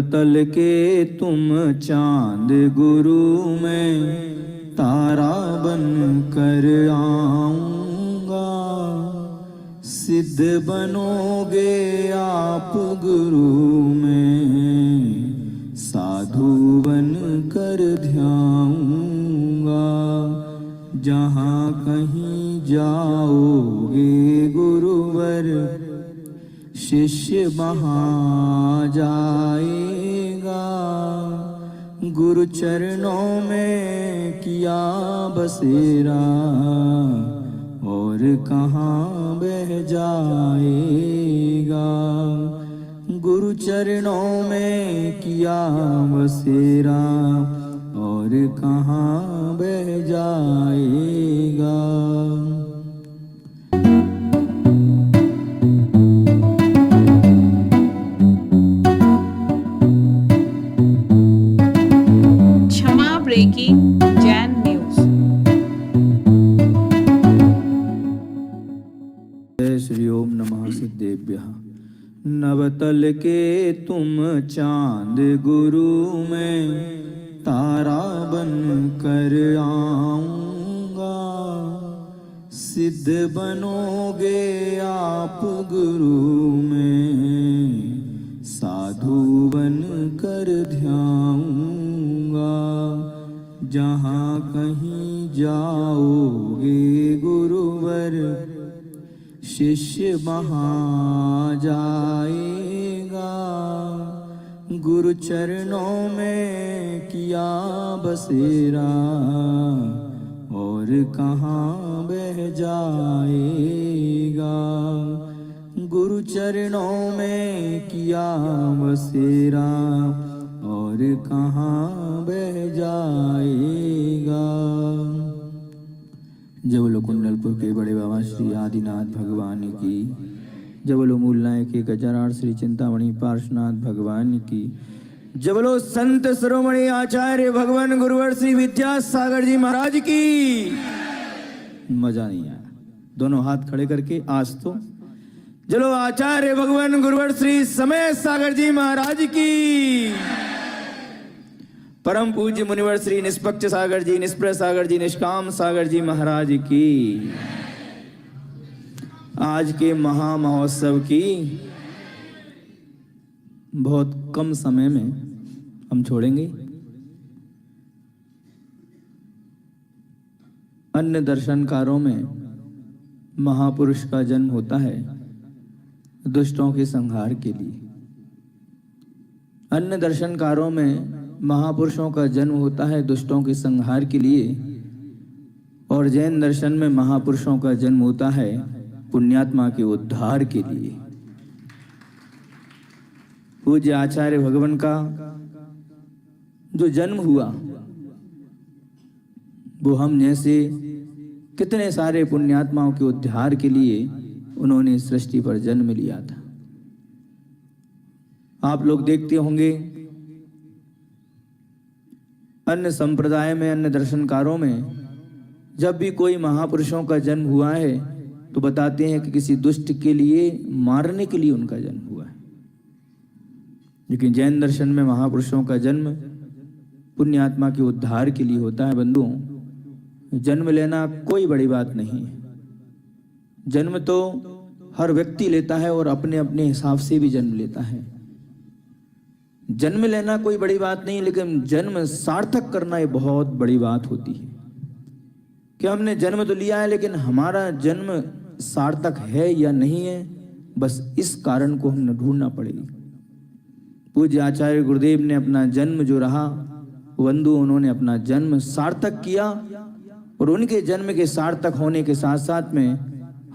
तल के तुम चांद गुरु में तारा बन कर आऊंगा। सिद्ध बनोगे आप गुरु में साधु बन कर ध्याऊंगा। जहाँ कहीं जाओगे गुरुवर शिष्य वहाँ जाएगा। गुरु चरणों में किया बसेरा और कहाँ बह जाएगा। गुरु चरणों में किया बसेरा और कहाँ बह जाएगा। Breaking Jain news. जय श्री ओम नमः सिद्धेभ्यः। नवतल के तुम चांद गुरु में तारा बन कर आऊंगा। सिद्ध बनोगे आप गुरु में साधु बन कर ध्याऊंगा। जहाँ कहीं जाओगे गुरुवर शिष्य वहाँ जाएगा। गुरु चरणों में किया बसेरा और कहाँ बह जाएगा। गुरु चरणों में किया बसेरा और कहाँ बह जाएगा। जय बोलो कुंडलपुर के बड़े बाबा श्री आदिनाथ भगवान की। जय बोलो मूल नायक के गजारार श्री चिंतामणि पार्श्वनाथ भगवान की। जय बोलो संत शिरोमणि आचार्य भगवान गुरुवर श्री विद्यासागर जी महाराज की। मजा नहीं आया, दोनों हाथ खड़े करके आज तो चलो आचार्य भगवान गुरुवर श्री समय सागर जी महाराज की। परम पूज्य मुनिवर श्री निष्पक्ष सागर जी, निष्प्रह सागर जी, निष्काम सागर जी महाराज की। आज के महा महोत्सव की बहुत कम समय में हम छोड़ेंगे। अन्य दर्शनकारों में महापुरुष का जन्म होता है दुष्टों के संहार के लिए। अन्य दर्शनकारों में महापुरुषों का जन्म होता है दुष्टों के संहार के लिए। और जैन दर्शन में महापुरुषों का जन्म होता है पुण्यात्मा के उद्धार के लिए। पूज्य आचार्य भगवान का जो जन्म हुआ वो हम जैसे कितने सारे पुण्यात्माओं के उद्धार के लिए उन्होंने सृष्टि पर जन्म लिया था। आप लोग देखते होंगे अन्य संप्रदाय में, अन्य दर्शनकारों में जब भी कोई महापुरुषों का जन्म हुआ है तो बताते हैं कि किसी दुष्ट के लिए मारने के लिए उनका जन्म हुआ है। लेकिन जैन दर्शन में महापुरुषों का जन्म पुण्यात्मा के उद्धार के लिए होता है। बंधुओं, जन्म लेना कोई बड़ी बात नहीं है। जन्म तो हर व्यक्ति लेता है और अपने अपने हिसाब से भी जन्म लेता है। जन्म लेना कोई बड़ी बात नहीं, लेकिन जन्म सार्थक करना ये बहुत बड़ी बात होती है कि हमने जन्म तो लिया है लेकिन हमारा जन्म सार्थक है या नहीं है, बस इस कारण को हमने ढूंढना पड़ेगा। पूज्य आचार्य गुरुदेव ने अपना जन्म जो रहा बंधु, उन्होंने अपना जन्म सार्थक किया और उनके जन्म के सार्थक होने के साथ साथ में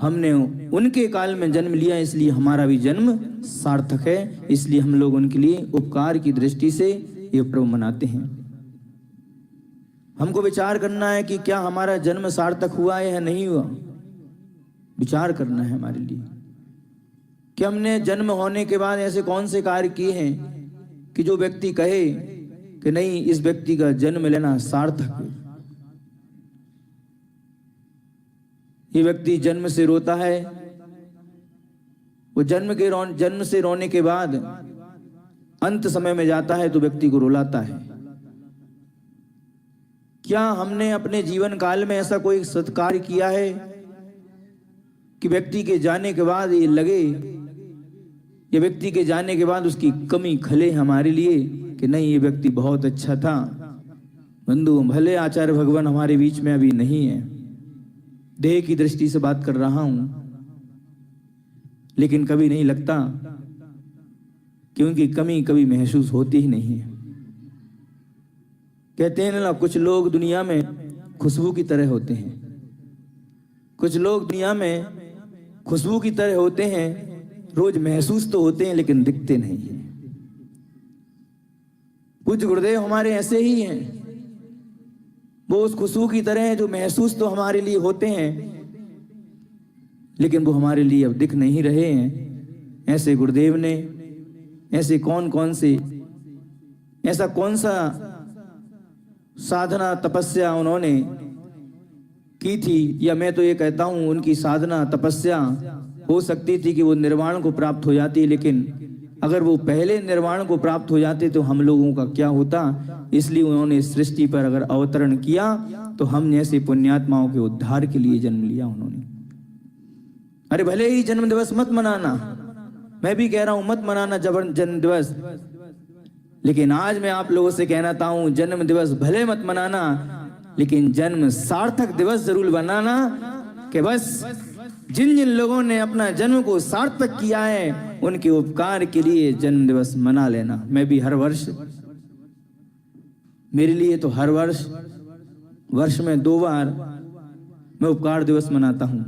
हमने उनके काल में जन्म लिया, इसलिए हमारा भी जन्म सार्थक है। इसलिए हम लोग उनके लिए उपकार की दृष्टि से ये पर्व मनाते हैं। हमको विचार करना है कि क्या हमारा जन्म सार्थक हुआ है या नहीं हुआ। विचार करना है हमारे लिए कि हमने जन्म होने के बाद ऐसे कौन से कार्य किए हैं कि जो व्यक्ति कहे कि नहीं, इस व्यक्ति का जन्म लेना सार्थक है। ये व्यक्ति जन्म से रोता है, वो जन्म से रोने के बाद अंत समय में जाता है तो व्यक्ति को रुलाता है। क्या हमने अपने जीवन काल में ऐसा कोई सत्कार किया है कि व्यक्ति के जाने के बाद ये लगे, या व्यक्ति के जाने के बाद उसकी कमी खले हमारे लिए कि नहीं ये व्यक्ति बहुत अच्छा था। बंधु, भले आचार्य भगवान हमारे बीच में अभी नहीं है, देह की दृष्टि से बात कर रहा हूं, लेकिन कभी नहीं लगता कि उनकी कमी कभी महसूस होती ही नहीं है। कहते हैं ना, कुछ लोग दुनिया में खुशबू की तरह होते हैं, कुछ लोग दुनिया में खुशबू की तरह होते हैं, रोज महसूस तो होते हैं लेकिन दिखते नहीं हैं। कुछ गुरुदेव हमारे ऐसे ही हैं, वो उस खुशबू की तरह हैं जो महसूस तो हमारे लिए होते हैं लेकिन वो हमारे लिए अब दिख नहीं रहे हैं। ऐसे गुरुदेव ने ऐसे ऐसा कौन सा साधना तपस्या उन्होंने की थी, या मैं तो ये कहता हूं उनकी साधना तपस्या हो सकती थी कि वो निर्वाण को प्राप्त हो जाती, लेकिन अगर वो पहले निर्वाण को प्राप्त हो जाते तो हम लोगों का क्या होता। इसलिए उन्होंने सृष्टि पर अगर अवतरण किया तो हम जैसे पुण्यात्माओं के उद्धार के लिए जन्म लिया उन्होंने। अरे भले ही जन्म दिवस मत मनाना, मैं भी कह रहा हूं मत मनाना जन्म दिवस, लेकिन आज मैं आप लोगों से कहना चाहता हूं जन्म दिवस भले मत मनाना, लेकिन जन्म सार्थक दिवस जरूर बनाना कि बस जिन जिन लोगों ने अपना जन्म को सार्थक किया है उनके उपकार के लिए जन्म दिवस मना लेना। मैं भी हर वर्ष, मेरे लिए तो हर वर्ष में 2 बार मैं उपकार दिवस मनाता हूं।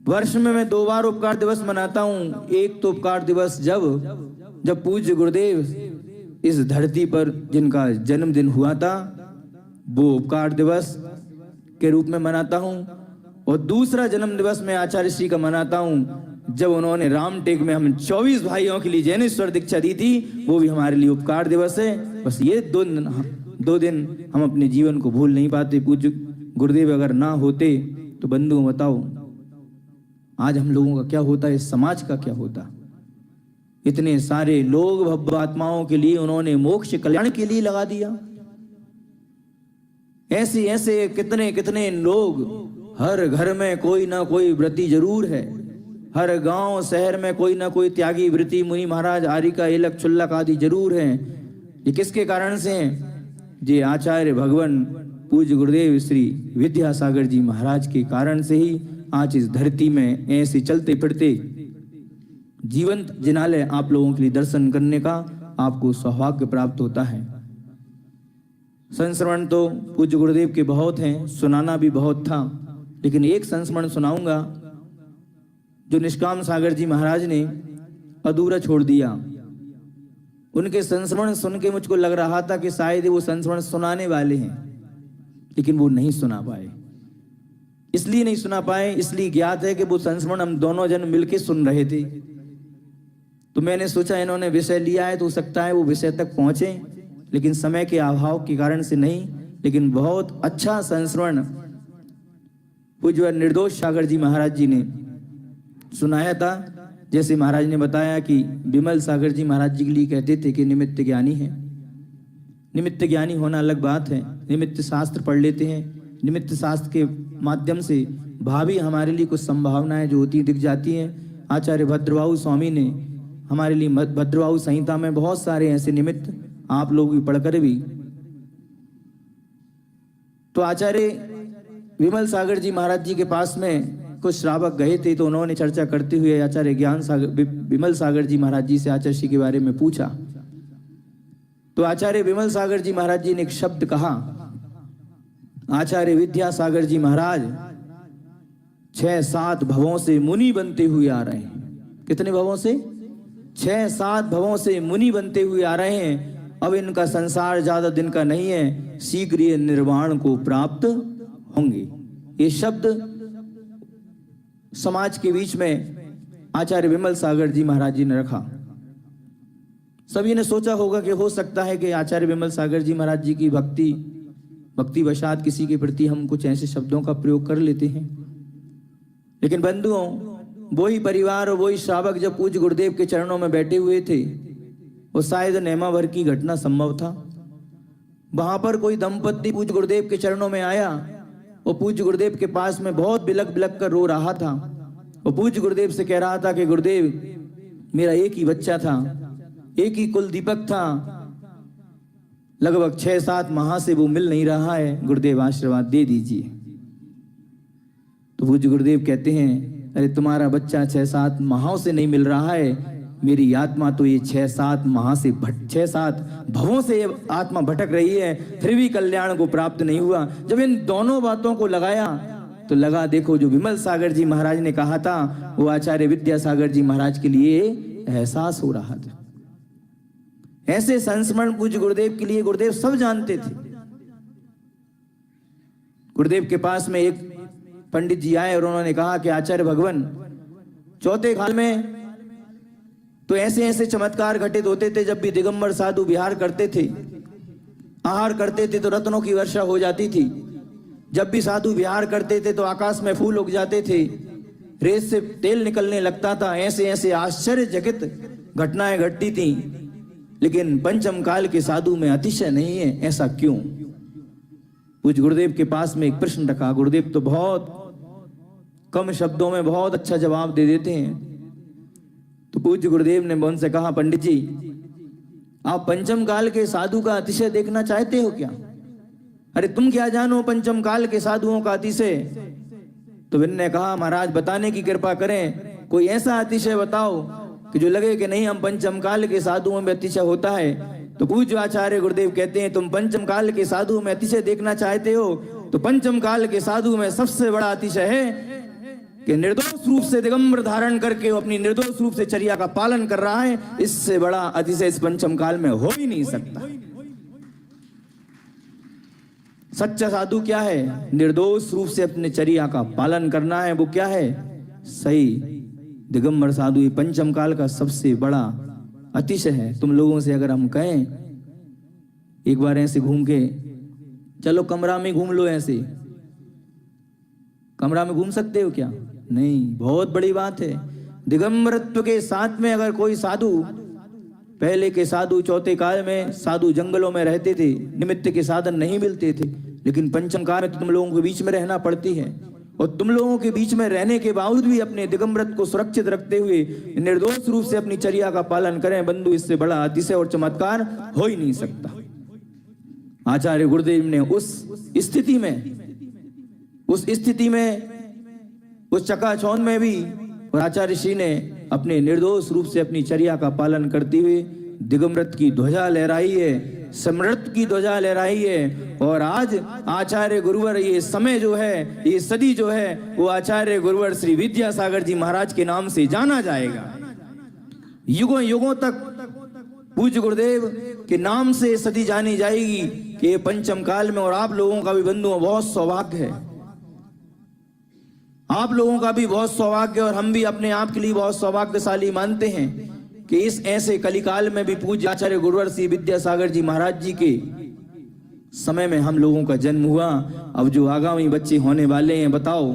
वर्ष में मैं 2 बार उपकार दिवस मनाता हूं। एक तो उपकार दिवस जब पूज्य गुरुदेव इस धरती पर जिनका जन्मदिन हुआ था वो उपकार दिवस के रूप में मनाता हूं, और दूसरा जन्म दिवस मैं आचार्य श्री का मनाता हूं जब उन्होंने रामटेक में हम 24 भाइयों के लिए जैनेश्वर दीक्षा दी थी, वो भी हमारे लिए उपकार दिवस है। बस ये 2 दिन हम अपने जीवन को भूल नहीं पाते। पूज्य गुरुदेव अगर ना होते तो बंधु बताओ आज हम लोगों का क्या होता, इस समाज का क्या होता। इतने सारे लोग भव्य आत्माओं के लिए उन्होंने मोक्ष कल्याण के लिए लगा दिया। ऐसे कितने कितने लोग, हर घर में कोई ना कोई व्रती जरूर है, हर गांव शहर में कोई ना कोई त्यागी व्रती मुनि महाराज आरिका एलक छुल्लक आदि जरूर हैं। ये किसके कारण से हैं? ये आचार्य भगवान पूज्य गुरुदेव श्री विद्यासागर जी महाराज के कारण से ही आज इस धरती में ऐसे चलते फिरते जीवंत जिनालय आप लोगों के लिए दर्शन करने का आपको सौभाग्य प्राप्त होता है। संस्मरण तो पूज्य गुरुदेव के बहुत हैं, सुनाना भी बहुत था, लेकिन एक संस्मरण सुनाऊंगा जो निष्काम सागर जी महाराज ने अधूरा छोड़ दिया। उनके संस्मरण सुन के मुझको लग रहा था कि शायद वो संस्मरण सुनाने वाले हैं, लेकिन वो नहीं सुना पाए। इसलिए नहीं सुना पाए, इसलिए ज्ञात है कि वो संस्मरण हम दोनों जन मिलके सुन रहे थे। तो मैंने सोचा इन्होंने विषय लिया है तो हो सकता है वो विषय तक पहुंचे, लेकिन समय के अभाव के कारण से नहीं। लेकिन बहुत अच्छा संस्मरण पूज्य निर्दोष सागर जी महाराज जी ने सुनाया था। जैसे महाराज ने बताया कि विमल सागर जी महाराज जी के लिए कहते थे कि निमित्त ज्ञानी है। निमित्त ज्ञानी होना अलग बात है, निमित्त शास्त्र पढ़ लेते हैं, निमित्त शास्त्र के माध्यम से भावी हमारे लिए कुछ संभावनाएं जो होती दिख जाती हैं। आचार्य भद्रबाहु स्वामी ने हमारे लिए भद्रबाहु संहिता में बहुत सारे ऐसे निमित्त आप लोग भी पढ़कर भी। तो आचार्य विमल सागर जी महाराज जी के पास में कुछ श्रावक गए थे, तो उन्होंने चर्चा करते हुए आचार्य ज्ञान सागर विमल सागर जी महाराज जी से आचार्य श्री के बारे में पूछा। तो आचार्य विमल सागर जी महाराज जी ने एक शब्द कहा, आचार्य विद्यासागर जी महाराज 6-7 भवों से मुनि बनते हुए आ रहे हैं। कितने भवों से? 6-7 भवों से मुनि बनते हुए आ रहे हैं। अब इनका संसार ज्यादा दिन का नहीं है, शीघ्र ये निर्वाण को प्राप्त होंगे। ये शब्द समाज के बीच में आचार्य विमल सागर जी महाराज जी ने रखा। सभी ने सोचा होगा कि हो सकता है कि आचार्य विमल सागर जी महाराज जी की भक्ति वशात किसी के प्रति हम कुछ ऐसे शब्दों का प्रयोग कर लेते हैं। लेकिन बंधुओं, वही परिवार और वही श्रावक जब पूज्य गुरुदेव के चरणों में बैठे हुए थे, वो शायद नेमा भर की घटना संभव था। वहां पर कोई दंपत्ति पूज्य गुरुदेव के चरणों में आया, वो पूज्य गुरुदेव के पास में बहुत बिलक बिलक कर रो रहा था। वो पूज्य गुरुदेव से कह रहा था कि गुरुदेव, मेरा एक ही बच्चा था, एक ही कुल दीपक था, लगभग 6-7 माह से वो मिल नहीं रहा है, गुरुदेव आशीर्वाद दे दीजिए। तो पूज्य गुरुदेव कहते हैं, अरे तुम्हारा बच्चा 6-7 माहों से नहीं मिल रहा है, मेरी आत्मा तो ये 6-7 माह से 6-7 भवों से ये आत्मा भटक रही है, फिर भी कल्याण को प्राप्त नहीं हुआ। जब इन दोनों बातों को लगाया तो लगा, देखो जो विमल सागर जी महाराज ने कहा था वो आचार्य विद्यासागर जी महाराज के लिए एहसास हो रहा था। ऐसे संस्मरण पूज्य गुरुदेव के लिए गुरुदेव सब जानते थे। गुरुदेव के पास में एक पंडित जी आए और उन्होंने कहा कि आचार्य भगवान, चौथे काल में तो ऐसे ऐसे चमत्कार घटित होते थे, जब भी दिगंबर साधु विहार करते थे, आहार करते थे तो रत्नों की वर्षा हो जाती थी। जब भी साधु विहार करते थे तो आकाश में फूल उग जाते थे, रेत से तेल निकलने लगता था। ऐसे ऐसे आश्चर्यचकित घटनाएं घटती थी, लेकिन पंचम काल के साधु में अतिशय नहीं है, ऐसा क्यों? पूज्य गुरुदेव के पास में एक प्रश्न रखा। गुरुदेव तो बहुत कम शब्दों में बहुत अच्छा जवाब दे देते हैं। तो पूज्य गुरुदेव ने उनसे कहा, पंडित जी, आप पंचम काल के साधु का अतिशय देखना चाहते हो क्या? अरे तुम क्या जानो पंचम काल के साधुओं का अतिशय? तो ने कहा, महाराज बताने की कृपा करें, कोई ऐसा अतिशय बताओ कि जो लगे कि नहीं हम पंचम काल के साधुओं में अतिशय होता है। तो पूज्य आचार्य गुरुदेव कहते हैं, तुम पंचम काल के साधु में अतिशय देखना चाहते हो, तो पंचम काल के साधु में सबसे बड़ा अतिशय है कि निर्दोष रूप से दिगंबर धारण करके वो अपनी निर्दोष रूप से चर्या का पालन कर रहा है। इससे बड़ा अतिशय इस पंचम काल में हो ही नहीं सकता। सच्चा साधु क्या है? निर्दोष रूप से अपने चर्या का पालन करना है। वो क्या है? सही दिगंबर साधु ये पंचम काल का सबसे बड़ा अतिशय है। तुम लोगों से अगर हम कहें एक बार ऐसे घूम के चलो कमरा में घूम लो, ऐसे कमरा में घूम सकते हो क्या? नहीं, बहुत बड़ी बात है। दिगंबरत्व के साथ में अगर कोई साधु, पहले के साधु चौथे काल में साधु जंगलों में रहते थे, निमित्त के साधन नहीं मिलते थे, लेकिन पंचम काल में तो तुम लोगों के बीच में रहना पड़ती है। और तुम लोगों के बीच में रहने के बावजूद भी अपने दिगंबरत्व को सुरक्षित रखते हुए निर्दोष रूप से अपनी चर्या का पालन करें, बंधु, इससे बड़ा अतिशय और चमत्कार हो ही नहीं सकता। आचार्य गुरुदेव ने उस स्थिति में उस चकाचौंध में भी और आचार्य श्री ने अपने निर्दोष रूप से अपनी चर्या का पालन करते हुए दिगंबरत्व की ध्वजा लहराई है, समृद्ध की ध्वजा लहराई है। और आज आचार्य गुरुवर, ये समय जो है, ये सदी जो है, वो आचार्य गुरुवर श्री विद्यासागर जी महाराज के नाम से जाना जाएगा। युगों युगों तक पूज्य गुरुदेव के नाम से सदी जानी जाएगी कि ये पंचम काल में। और आप लोगों का भी बंधुओं बहुत सौभाग्य है, आप लोगों का भी बहुत सौभाग्य, और हम भी अपने आप के लिए बहुत सौभाग्यशाली मानते हैं कि इस ऐसे कलिकाल में भी पूज्य आचार्य गुरुवर श्री विद्यासागर जी महाराज जी के समय में हम लोगों का जन्म हुआ। अब जो आगामी बच्चे होने वाले हैं, बताओ,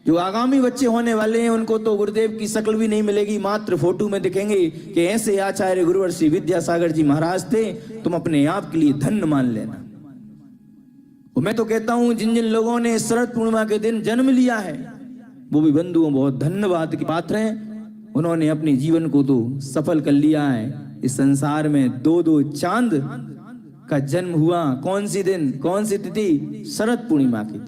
जो आगामी बच्चे होने वाले हैं उनको तो गुरुदेव की शक्ल भी नहीं मिलेगी, मात्र फोटो में दिखेंगे कि ऐसे आचार्य गुरुवर श्री विद्यासागर जी महाराज थे। तुम अपने आप के लिए धन्य मान लेना। मैं तो कहता हूं जिन जिन लोगों ने शरद पूर्णिमा के दिन जन्म लिया है वो भी बंधुओं बहुत धन्यवाद के पात्र हैं। उन्होंने अपने जीवन को तो सफल कर लिया है। इस संसार में 2-2 चांद का जन्म हुआ। कौन सी दिन, कौन सी तिथि? शरद पूर्णिमा की।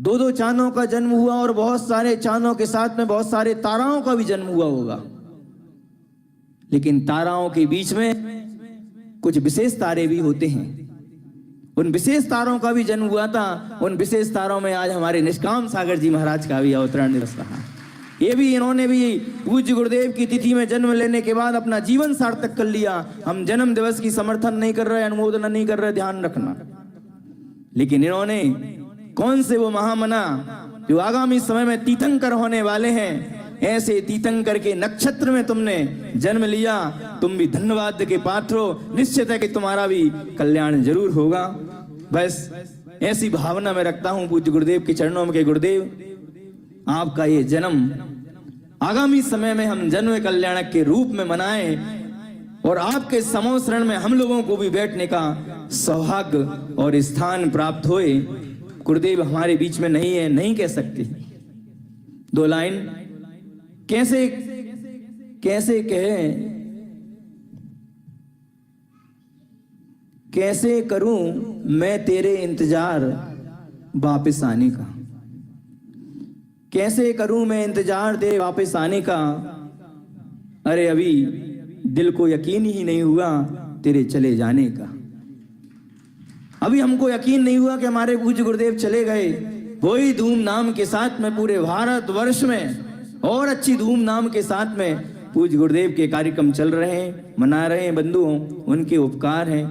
2-2 चांदों का जन्म हुआ, और बहुत सारे चांदों के साथ में बहुत सारे ताराओं का भी जन्म हुआ होगा। लेकिन ताराओं के बीच में कुछ विशेष तारे भी होते हैं। उन विशेष तारों का भी जन्म हुआ था। उन विशेष तारों में आज हमारे निष्काम सागर जी महाराज का भी अवतरण दिवस रहा। ये भी, इन्होंने भी पूज्य गुरुदेव की तिथि में जन्म लेने के बाद अपना जीवन सार्थक कर लिया। हम जन्म दिवस की समर्थन नहीं कर रहे, अनुमोदन नहीं कर रहे, ध्यान रखना। लेकिन इन्होंने कौन से वो महामना जो आगामी समय में तीर्थंकर होने वाले हैं, ऐसे तीर्थंकर के नक्षत्र में तुमने जन्म लिया। तुम भी धन्यवाद के पात्र हो। निश्चित है कि तुम्हारा भी कल्याण जरूर होगा। बस ऐसी भावना में रखता हूं पूज्य गुरुदेव के चरणों में कि गुरुदेव आपका ये जन्म आगामी समय में हम जन्म कल्याणक के रूप में मनाएं और आपके समोसरण में हम लोगों को भी बैठने का सौभाग्य और स्थान प्राप्त होए। गुरुदेव हमारे बीच में नहीं है, नहीं कह सकते। 2 लाइन कैसे कैसे कहे, कैसे करूं मैं तेरे इंतजार वापस आने का, कैसे करूं मैं इंतजार तेरे वापस आने का। अरे अभी दिल को यकीन ही नहीं हुआ तेरे चले जाने का। अभी हमको यकीन नहीं हुआ कि हमारे पूज्य गुरुदेव चले गए। वही धूमधाम के साथ में पूरे भारत वर्ष में और अच्छी धूमधाम के साथ में पूज्य गुरुदेव के कार्यक्रम चल रहे हैं, मना रहे हैं। बंधुओं, उनके उपकार हैं,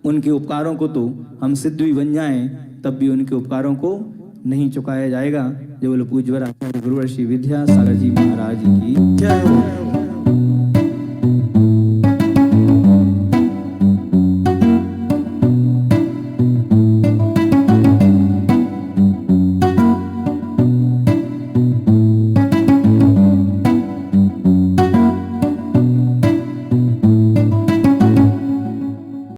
उनके उपकारों को तो हम सिद्ध भी बन जाएं तब भी उनके उपकारों को नहीं चुकाया जाएगा। जो बोलो पूज्यवर आचार्य गुरुवर श्री विद्यासागर जी महाराज की जय हो।